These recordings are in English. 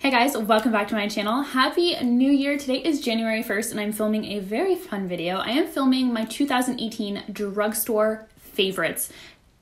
Hey guys, welcome back to my channel. Happy New Year. Today is January 1st and I'm filming a very fun video. I am filming my 2018 drugstore favorites.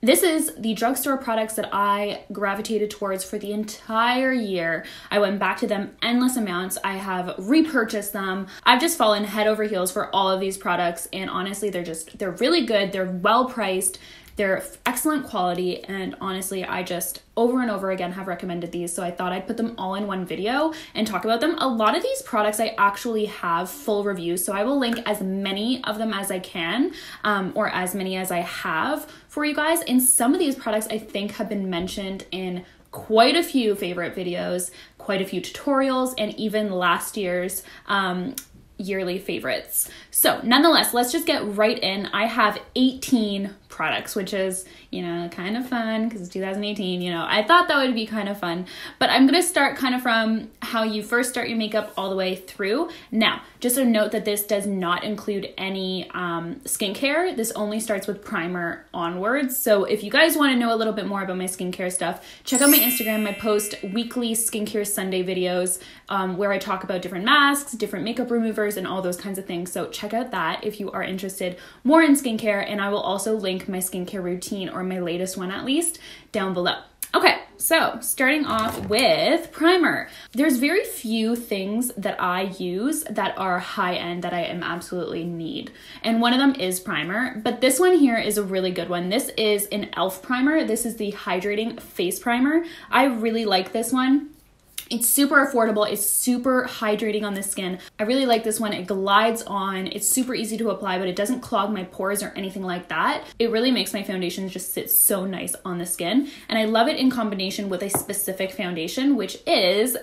This is the drugstore products that I gravitated towards for the entire year. I went back to them endless amounts. I have repurchased them. I've just fallen head over heels for all of these products, and honestly, they're really good. They're well priced. They're excellent quality, and honestly, I just over and over again have recommended these, so I thought I'd put them all in one video and talk about them. A lot of these products I actually have full reviews, so I will link as many of them as I can, or as many as I have for you guys. And some of these products I think have been mentioned in quite a few favorite videos, quite a few tutorials, and even last year's yearly favorites. So nonetheless, let's just get right in. I have 18 products, which is, kind of fun because it's 2018, I thought that would be kind of fun, but I'm going to start kind of from how you first start your makeup all the way through. Now, just a note that this does not include any skincare. This only starts with primer onwards. So if you guys want to know a little bit more about my skincare stuff, check out my Instagram. I post weekly skincare Sunday videos where I talk about different masks, different makeup removers, and all those kinds of things. So check out that if you are interested more in skincare, and I will also link my skincare routine, or my latest one at least, down below. Okay, so starting off with primer. There's very few things that I use that are high-end that I am absolutely need. And one of them is primer, but this one here is a really good one. This is an e.l.f. primer. This is the Hydrating Face Primer. I really like this one. It's super affordable. It's super hydrating on the skin. I really like this one. It glides on. It's super easy to apply, but it doesn't clog my pores or anything like that. It really makes my foundation just sit so nice on the skin. And I love it in combination with a specific foundation, which is,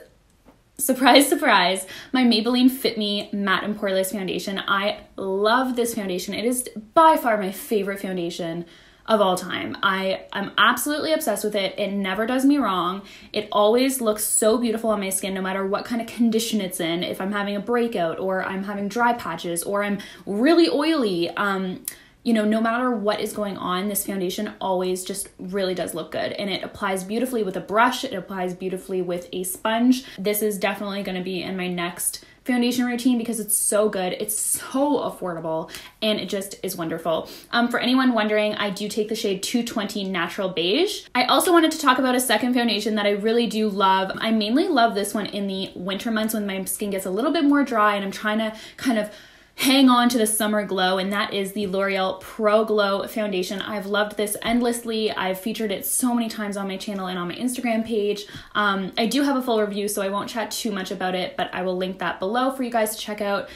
surprise, surprise, my Maybelline Fit Me Matte and Poreless foundation. I love this foundation. It is by far my favorite foundation of all time. I'm absolutely obsessed with it. It never does me wrong. It always looks so beautiful on my skin, no matter what kind of condition it's in. If I'm having a breakout, or I'm having dry patches, or I'm really oily, no matter what is going on, this foundation always just really does look good. And it applies beautifully with a brush. It applies beautifully with a sponge. This is definitely going to be in my next foundation routine because it's so good, it's so affordable, and it just is wonderful. For anyone wondering, I do take the shade 220 Natural Beige. I also wanted to talk about a second foundation that I really do love. I mainly love this one in the winter months when my skin gets a little bit more dry and I'm trying to kind of hang on to the summer glow, and that is the L'Oreal Pro Glow foundation. I've loved this endlessly. I've featured it so many times on my channel and on my Instagram page. I do have a full review, so I won't chat too much about it, but I will link that below for you guys to check out.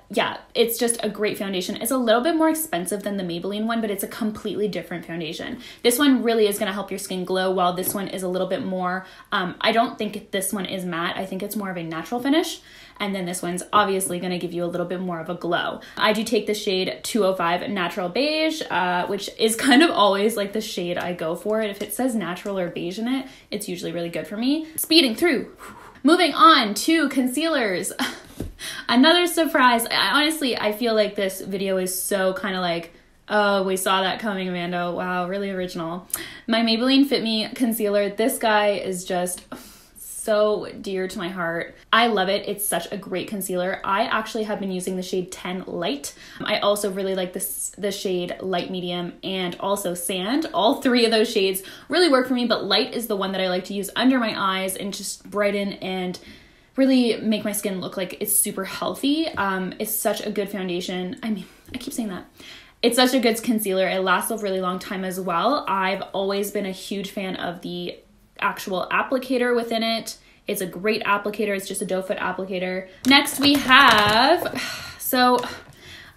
Yeah, it's just a great foundation. It's a little bit more expensive than the Maybelline one, but it's a completely different foundation. This one really is going to help your skin glow, while this one is a little bit more, I don't think this one is matte. I think it's more of a natural finish. And then this one's obviously going to give you a little bit more of a glow. I do take the shade 205 Natural Beige, which is kind of always like the shade I go for. If it says natural or beige in it, it's usually really good for me. Speeding through. Moving on to concealers. Another surprise. Honestly, I feel like this video is so kind of like, oh, we saw that coming, Amanda. Wow, really original. My Maybelline Fit Me Concealer. This guy is just so dear to my heart. I love it. It's such a great concealer. I actually have been using the shade 10 Light. I also really like the shade Light Medium and also Sand. All three of those shades really work for me, but Light is the one that I like to use under my eyes and just brighten and really make my skin look like it's super healthy. It's such a good foundation. I mean, I keep saying that. It's such a good concealer. It lasts a really long time as well. I've always been a huge fan of the actual applicator within it. It's a great applicator. It's just a doe foot applicator. Next we have, so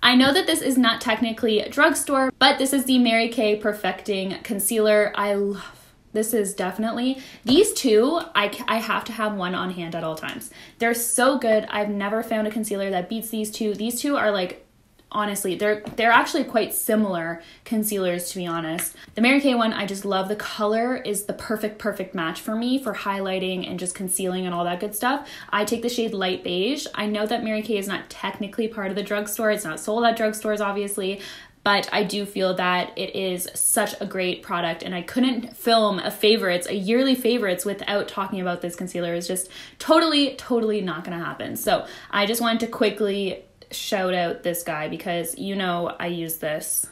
I know that this is not technically a drugstore, but this is the Mary Kay Perfecting Concealer. I love, this is definitely, these two, I have to have one on hand at all times. They're so good. I've never found a concealer that beats these two. These two are like, honestly, they're actually quite similar concealers, to be honest. The Mary Kay one, I just love. The color is the perfect match for me for highlighting and just concealing and all that good stuff. I take the shade Light Beige. I know that Mary Kay is not technically part of the drugstore. It's not sold at drugstores, obviously, but I do feel that it is such a great product, and I couldn't film a yearly favorites without talking about this concealer. It's just totally not gonna happen. So I just wanted to quickly shout out this guy because you know I use this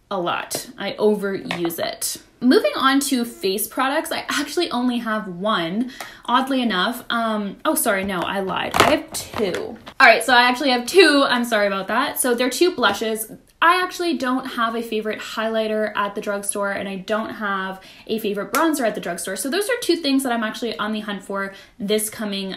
a lot. I overuse it. Moving on to face products, I actually only have one, oddly enough. Oh, sorry, no, I lied. I have two. All right, so I actually have two. I'm sorry about that. So they're two blushes. I actually don't have a favorite highlighter at the drugstore, and I don't have a favorite bronzer at the drugstore. So those are two things that I'm actually on the hunt for this coming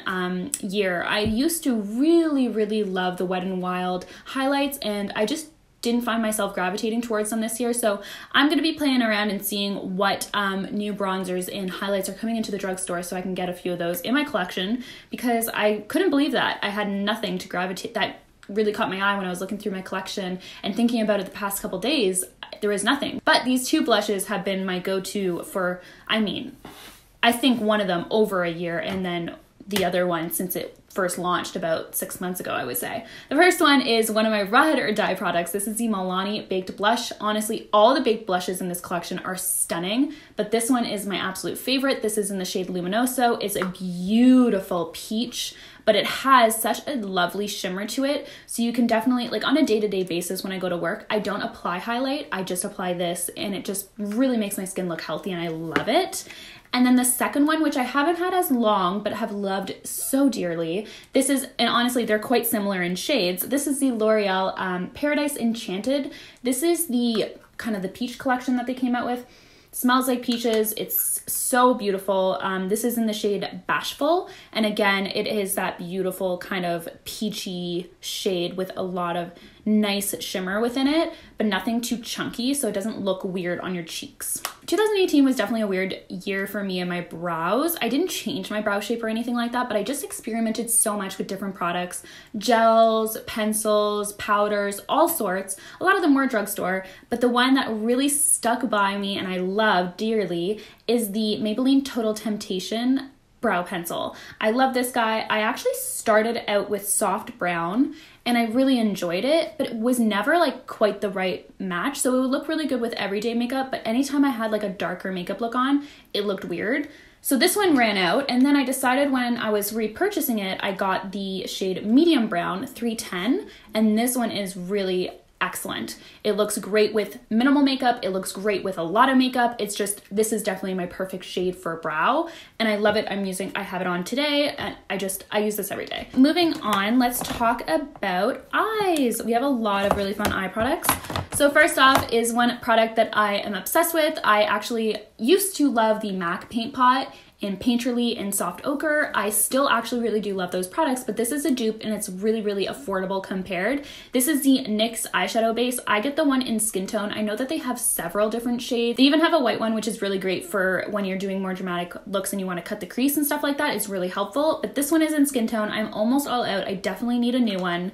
year. I used to really love the Wet n Wild highlights, and I just didn't find myself gravitating towards them this year. So I'm going to be playing around and seeing what new bronzers and highlights are coming into the drugstore so I can get a few of those in my collection, because I couldn't believe that I had nothing to gravitate that really caught my eye when I was looking through my collection and thinking about it the past couple days. There was nothing. But these two blushes have been my go-to for, I think one of them over a year, and then the other one since it first launched about 6 months ago, I would say. The first one is one of my ride or die products. This is the Milani Baked Blush. Honestly, all the baked blushes in this collection are stunning, but this one is my absolute favorite. This is in the shade Luminoso. It's a beautiful peach, but it has such a lovely shimmer to it. So you can definitely, like on a day-to-day basis when I go to work, I don't apply highlight, I just apply this, and it just really makes my skin look healthy, and I love it. And then the second one, which I haven't had as long, but have loved so dearly. This is, and honestly, they're quite similar in shades. This is the L'Oreal Paradise Enchanted. This is the kind of the peach collection that they came out with. Smells like peaches. It's so beautiful. This is in the shade Bashful. And again, it is that beautiful kind of peachy shade with a lot of nice shimmer within it, but nothing too chunky, so it doesn't look weird on your cheeks. 2018 was definitely a weird year for me and my brows. I didn't change my brow shape or anything like that, but I just experimented so much with different products, gels, pencils, powders, all sorts. A lot of them were drugstore, but the one that really stuck by me and I love dearly is the Maybelline Total Temptation brow pencil. I love this guy. I actually started out with soft brown and I really enjoyed it, but it was never like quite the right match. So it would look really good with everyday makeup, but anytime I had like a darker makeup look on, it looked weird. So this one ran out, and then I decided when I was repurchasing it, I got the shade Medium Brown 310, and this one is really excellent. It looks great with minimal makeup. It looks great with a lot of makeup. It's just, this is definitely my perfect shade for brow, and I love it. I have it on today, and I use this every day. Moving on, let's talk about eyes. We have a lot of really fun eye products. So first off is one product that I am obsessed with. I actually used to love the MAC Paint Pot in Painterly and Soft Ochre. I still actually really do love those products, but this is a dupe and it's really affordable compared. This is the NYX eyeshadow base. I get the one in Skin Tone. I know that they have several different shades. They even have a white one, which is really great for when you're doing more dramatic looks and you want to cut the crease and stuff like that. It's really helpful, but this one is in Skin Tone. I'm almost all out. I definitely need a new one.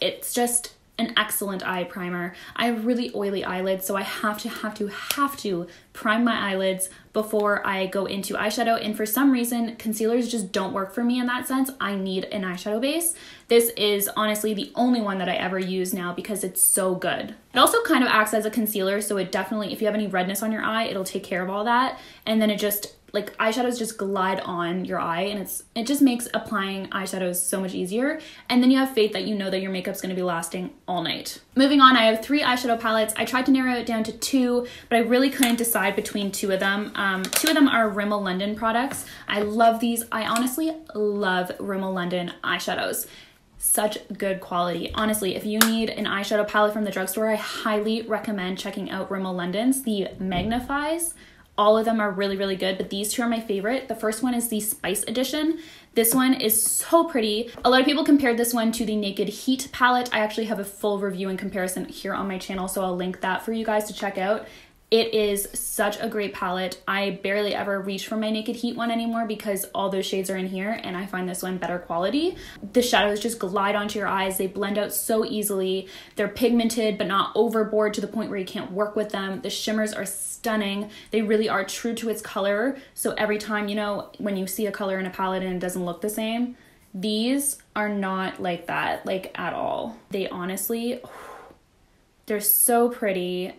It's just an excellent eye primer. I have really oily eyelids, so I have to prime my eyelids before I go into eyeshadow, and for some reason concealers just don't work for me in that sense. I need an eyeshadow base. This is honestly the only one that I ever use now because it's so good. It also kind of acts as a concealer, so it definitely, if you have any redness on your eye, it'll take care of all that, and then it just, like, eyeshadows just glide on your eye, and it just makes applying eyeshadows so much easier, and then you have faith that you know that your makeup's going to be lasting all night. Moving on, I have 3 eyeshadow palettes. I tried to narrow it down to 2, but I really couldn't decide between 2 of them. 2 of them are Rimmel London products. I love these. I honestly love Rimmel London eyeshadows. Such good quality. Honestly, if you need an eyeshadow palette from the drugstore, I highly recommend checking out Rimmel London's. The Magnif'eyes, all of them are really good, but these 2 are my favorite. The first one is the Spice Edition. This one is so pretty. A lot of people compared this one to the Naked Heat palette. I actually have a full review and comparison here on my channel, so I'll link that for you guys to check out. It is such a great palette. I barely ever reach for my Naked Heat one anymore because all those shades are in here, and I find this one better quality. The shadows just glide onto your eyes. They blend out so easily. They're pigmented but not overboard to the point where you can't work with them. The shimmers are stunning. They really are true to its color. So every time, you know, when you see a color in a palette and it doesn't look the same, these are not like that, like at all. They honestly, They're so pretty,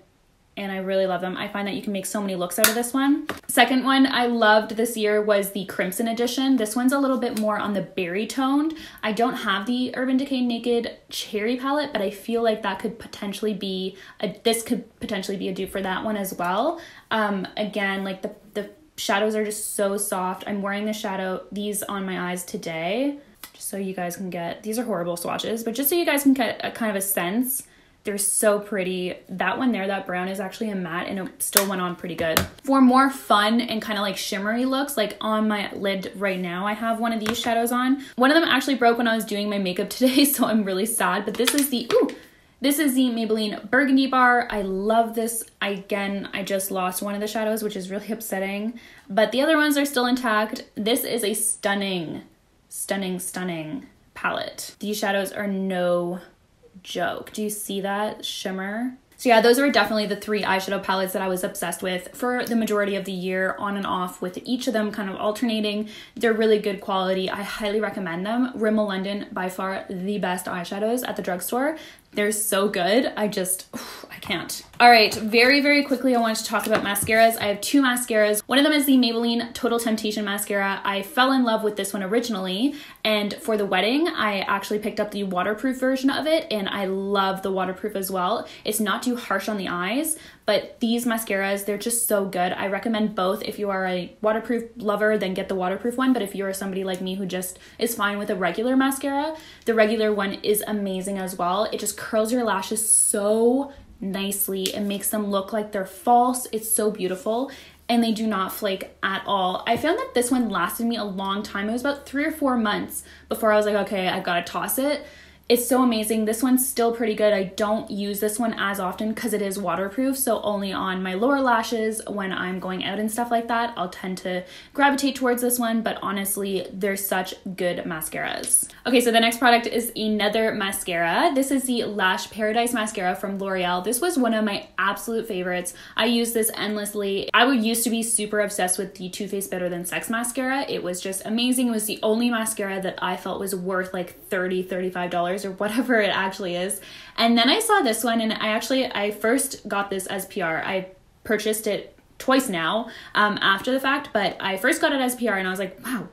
and I really love them. I find that you can make so many looks out of this one. Second one I loved this year was the Crimson edition. This one's a little bit more on the berry toned. I don't have the Urban Decay Naked Cherry palette, but I feel like that could potentially be this could potentially be a dupe for that one as well. Again, like the shadows are just so soft. I'm wearing these on my eyes today, just so you guys can get, these are horrible swatches, but just so you guys can get a kind of a sense. They're so pretty. That one there, that brown, is actually a matte, and it still went on pretty good. For more fun and kind of like shimmery looks, like on my lid right now, I have one of these shadows on. One of them actually broke when I was doing my makeup today, so I'm really sad, but this is the Maybelline Burgundy Bar. I love this. Again, I just lost one of the shadows, which is really upsetting, but the other ones are still intact. This is a stunning, stunning, stunning palette. These shadows are no joke. Do you see that shimmer? So yeah, those were definitely the 3 eyeshadow palettes that I was obsessed with for the majority of the year, on and off, with each of them kind of alternating. They're really good quality. I highly recommend them. Rimmel London, by far the best eyeshadows at the drugstore. They're so good. I can't. All right, very, very quickly, I wanted to talk about mascaras. I have 2 mascaras. One of them is the Maybelline Total Temptation mascara. I fell in love with this one originally, and for the wedding, I actually picked up the waterproof version of it, and I love the waterproof as well. It's not too harsh on the eyes, but these mascaras, they're just so good. I recommend both. If you are a waterproof lover, then get the waterproof one, but if you're somebody like me who just is fine with a regular mascara, the regular one is amazing as well. It just curls your lashes so nicely. It makes them look like they're false. It's so beautiful, and they do not flake at all. I found that this one lasted me a long time. It was about 3 or 4 months before I was like, okay, I've got to toss it. It's so amazing. This one's still pretty good. I don't use this one as often because it is waterproof, so only on my lower lashes when I'm going out and stuff like that, I'll tend to gravitate towards this one, but honestly, they're such good mascaras. Okay, so the next product is another mascara. This is the Lash Paradise Mascara from L'Oreal. This was one of my absolute favorites. I use this endlessly. I used to be super obsessed with the Too Faced Better Than Sex mascara. It was just amazing. It was the only mascara that I felt was worth like $30, $35 or whatever it actually is. And then I saw this one, and I first got this as PR. I purchased it twice now after the fact, but I first got it as PR, and I was like, wow,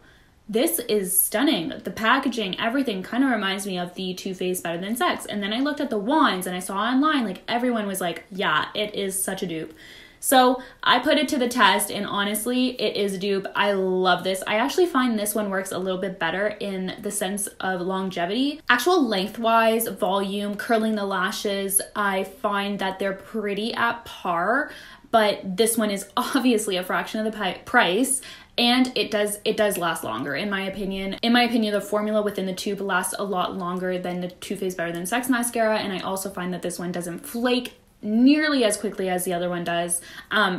this is stunning. The packaging, everything kind of reminds me of the Too Faced Better Than Sex. And then I looked at the wands, and I saw online, like, everyone was like, yeah, it is such a dupe. So I put it to the test, and honestly, it is a dupe. I love this. I actually find this one works a little bit better in the sense of longevity. Actual lengthwise, volume, curling the lashes, I find that they're pretty at par, but this one is obviously a fraction of the price. And it does last longer, in my opinion. In my opinion, the formula within the tube lasts a lot longer than the Too Faced Better Than Sex mascara, and I also find that this one doesn't flake nearly as quickly as the other one does.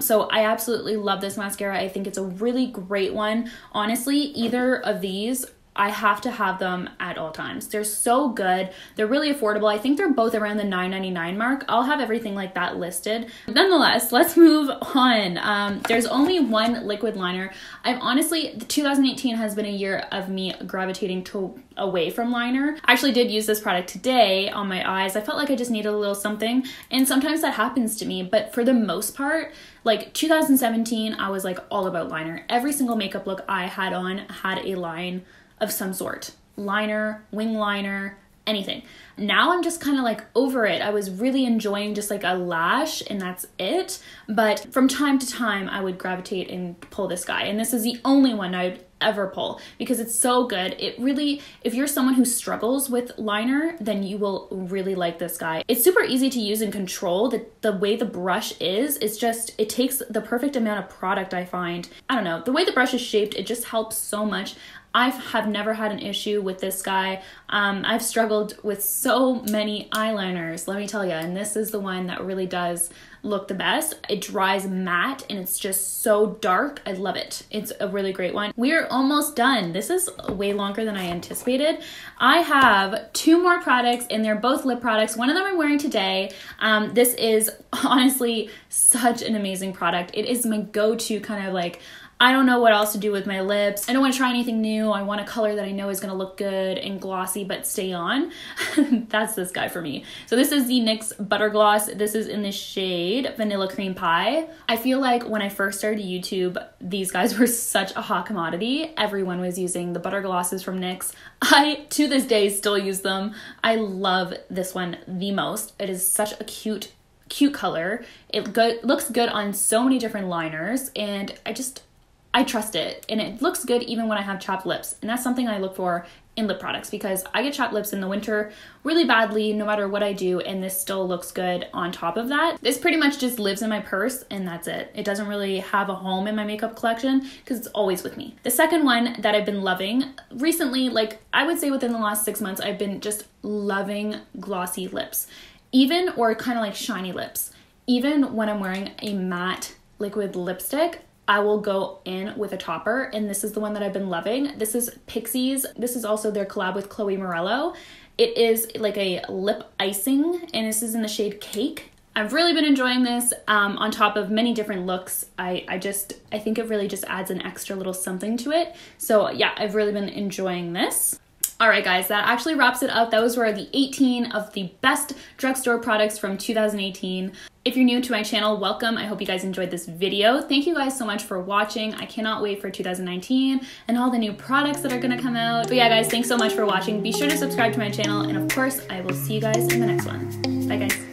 So I absolutely love this mascara. I think it's a really great one. Honestly, either of these, I have to have them at all times. They're so good. They're really affordable. I think they're both around the $9.99 mark. I'll have everything like that listed. Nonetheless, let's move on. There's only one liquid liner. Honestly, 2018 has been a year of me gravitating away from liner. I actually did use this product today on my eyes. I felt like I just needed a little something, and sometimes that happens to me, but for the most part, like 2017, I was like all about liner. Every single makeup look I had on had a line of some sort. Liner, wing liner, anything. Now I'm just kind of like over it. I was really enjoying just like a lash, and that's it. But from time to time, I would gravitate and pull this guy. And this is the only one I would ever pull because it's so good. It really, if you're someone who struggles with liner, then you will really like this guy. It's super easy to use and control. The way the brush is, it's just, it takes the perfect amount of product, I find. I don't know, the way the brush is shaped, it just helps so much. I have never had an issue with this guy. I've struggled with so many eyeliners, let me tell you, and this is the one that really does look the best. It dries matte, and it's just so dark. I love it. It's a really great one. We're almost done. This is way longer than I anticipated. I have 2 more products, and they're both lip products. One of them I'm wearing today. This is honestly such an amazing product. It is my go-to kind of like I don't know what else to do with my lips. I don't want to try anything new. I want a color that I know is going to look good and glossy but stay on. That's this guy for me. So this is the NYX Butter Gloss. This is in the shade Vanilla Cream Pie. I feel like when I first started YouTube, these guys were such a hot commodity. Everyone was using the butter glosses from NYX. I, to this day, still use them. I love this one the most. It is such a cute color. It looks good on so many different liners, and I trust it, and it looks good even when I have chapped lips. And that's something I look for in lip products, because I get chapped lips in the winter really badly no matter what I do, and this still looks good on top of that. This pretty much just lives in my purse, and that's it. It doesn't really have a home in my makeup collection because it's always with me. The second one that I've been loving recently, like I would say within the last 6 months, I've been just loving glossy lips, or kind of like shiny lips. Even when I'm wearing a matte liquid lipstick, I will go in with a topper, and this is the one that I've been loving. This is Pixi's. This is also their collab with Chloe Morello. It is like a lip icing, and this is in the shade Cake. I've really been enjoying this on top of many different looks. I think it really just adds an extra little something to it. So yeah, I've really been enjoying this. All right, guys, that actually wraps it up. Those were the 18 of the best drugstore products from 2018. If you're new to my channel, welcome. I hope you guys enjoyed this video. Thank you guys so much for watching. I cannot wait for 2019 and all the new products that are gonna come out. But yeah, guys, thanks so much for watching. Be sure to subscribe to my channel, and of course, I will see you guys in the next one. Bye, guys.